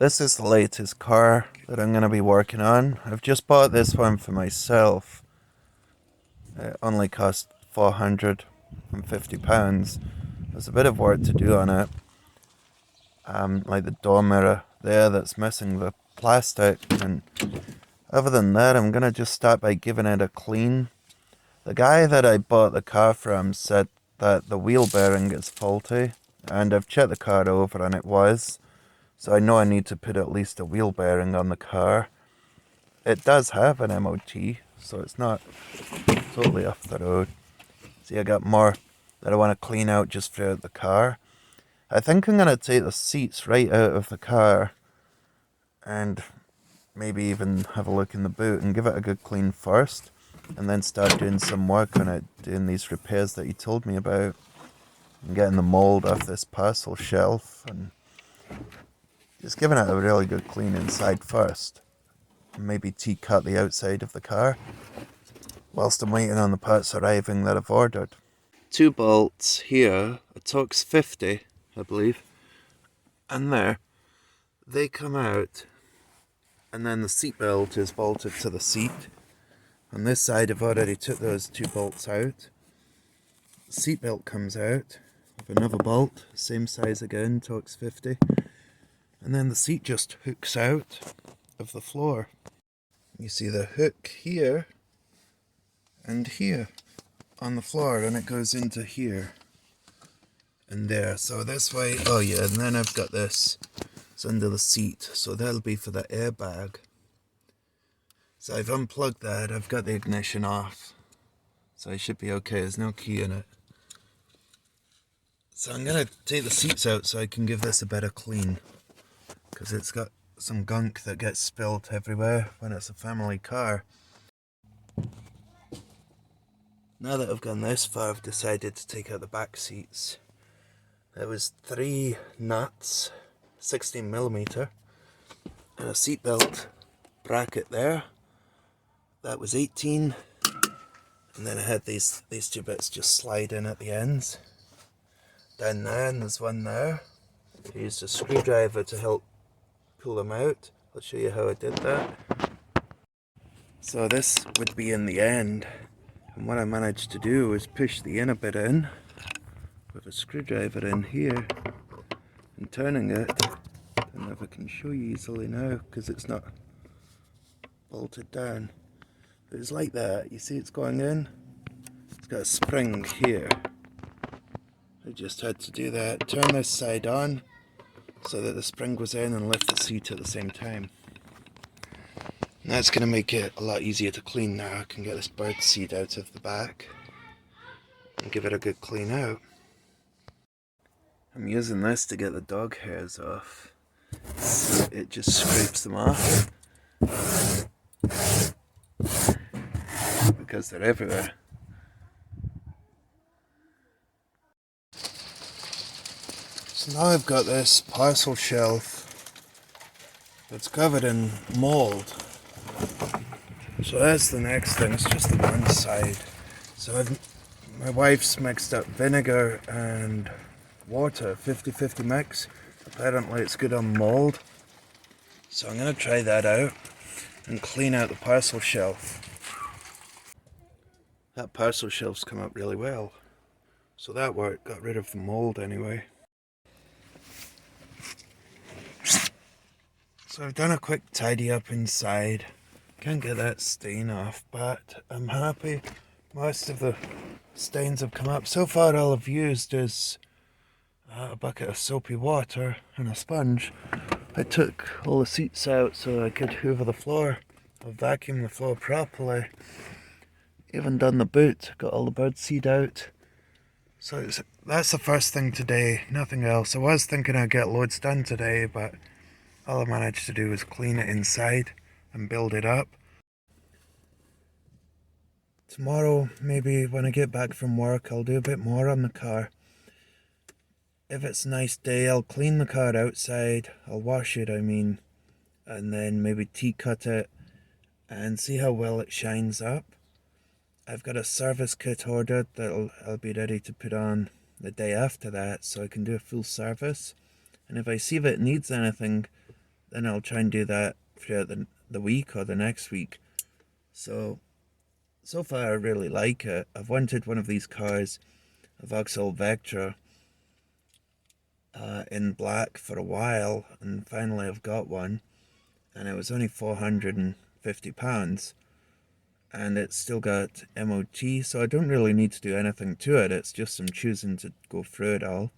This is the latest car that I'm going to be working on. I've just bought this one for myself. It only cost £450. There's a bit of work to do on it. Like the door mirror there that's missing the plastic. And other than that, I'm going to just start by giving it a clean. The guy that I bought the car from said that the wheel bearing is faulty. And I've checked the car over and it was. So I know I need to put at least a wheel bearing on the car. It does have an MOT, so it's not totally off the road. See, I got more that I want to clean out just throughout the car. I think I'm going to take the seats right out of the car and maybe even have a look in the boot and give it a good clean first, and then start doing some work on it, doing these repairs that he told me about, and getting the mold off this parcel shelf, and just giving it a really good clean inside first. And maybe cut the outside of the car whilst I'm waiting on the parts arriving that I've ordered. 2 bolts here, a Torx 50, I believe, and there. They come out, and then the seat belt is bolted to the seat. On this side I've already took those 2 bolts out. The seat belt comes out with another bolt, same size again, Torx 50. And then the seat just hooks out of the floor. You see the hook here and here on the floor, and it goes into here and there. So this way, oh yeah, and then I've got this. It's under the seat, so that'll be for the airbag. So I've unplugged that, I've got the ignition off. So I should be okay, there's no key in it. So I'm going to take the seats out so I can give this a better clean, because it's got some gunk that gets spilled everywhere when it's a family car. Now that I've gone this far, I've decided to take out the back seats. There was 3 nuts, 16mm, and a seatbelt bracket there. That was 18, and then I had these 2 bits just slide in at the ends. Down there, and there's one there. I used a screwdriver to help pull them out. I'll show you how I did that. So this would be in the end, and what I managed to do was push the inner bit in with a screwdriver in here and turning it. I don't know if I can show you easily now because it's not bolted down. But it's like that. You see it's going in? It's got a spring here. I just had to do that, turn this side on so that the spring goes in and lift the seat at the same time. And that's going to make it a lot easier to clean now. I can get this bird seat out of the back and give it a good clean out. I'm using this to get the dog hairs off. It just scrapes them off because they're everywhere. So now I've got this parcel shelf that's covered in mold. So that's the next thing, it's just the one side. So my wife's mixed up vinegar and water, 50-50 mix. Apparently it's good on mold. So I'm going to try that out and clean out the parcel shelf. That parcel shelf's come up really well. So that worked, got rid of the mold anyway. So I've done a quick tidy up inside. Can't get that stain off, but I'm happy. Most of the stains have come up. So far all I've used is a bucket of soapy water and a sponge. I took all the seats out so I could hoover the floor. I've vacuumed the floor properly. Even done the boot, got all the bird seed out. So that's the first thing today, nothing else. I was thinking I'd get loads done today, but all I managed to do was clean it inside and build it up. Tomorrow, maybe when I get back from work, I'll do a bit more on the car. If it's a nice day, I'll clean the car outside, I'll wash it, and then maybe cut it and see how well it shines up. I've got a service kit ordered that I'll be ready to put on the day after that, so I can do a full service. And if I see if it needs anything, then I'll try and do that throughout the week or the next week. So far I really like it. I've wanted one of these cars, a Vauxhall Vectra, in black for a while, and finally I've got one, and it was only £450, and it's still got MOT, so I don't really need to do anything to it. It's just I'm choosing to go through it all.